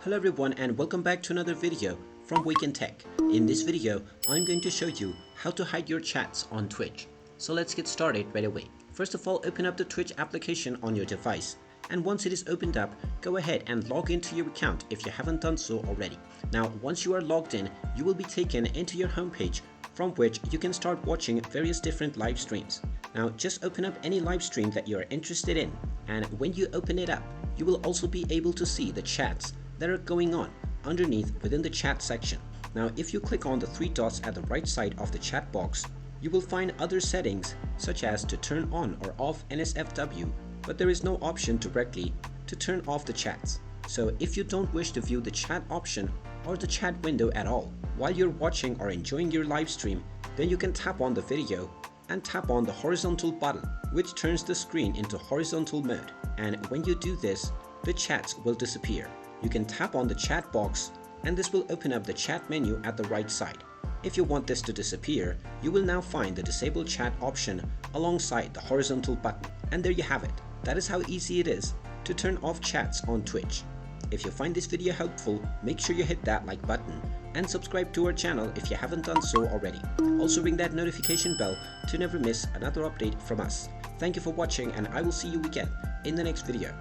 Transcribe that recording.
Hello everyone and welcome back to another video from Wake&Tech. In this video, I'm going to show you how to hide your chats on Twitch. So let's get started right away. First of all, open up the Twitch application on your device. And once it is opened up, go ahead and log into your account if you haven't done so already. Now, once you are logged in, you will be taken into your homepage from which you can start watching various different live streams. Now, just open up any live stream that you are interested in. And when you open it up, you will also be able to see the chats that are going on underneath within the chat section. Now, if you click on the three dots at the right side of the chat box, you will find other settings such as to turn on or off NSFW, but there is no option directly to turn off the chats. So if you don't wish to view the chat option or the chat window at all while you're watching or enjoying your live stream, then you can tap on the video and tap on the horizontal button, which turns the screen into horizontal mode. And when you do this, the chats will disappear. You can tap on the chat box and this will open up the chat menu at the right side. If you want this to disappear, you will now find the disable chat option alongside the horizontal button. And there you have it. That is how easy it is to turn off chats on Twitch. If you find this video helpful, make sure you hit that like button and subscribe to our channel if you haven't done so already. Also ring that notification bell to never miss another update from us. Thank you for watching and I will see you again in the next video.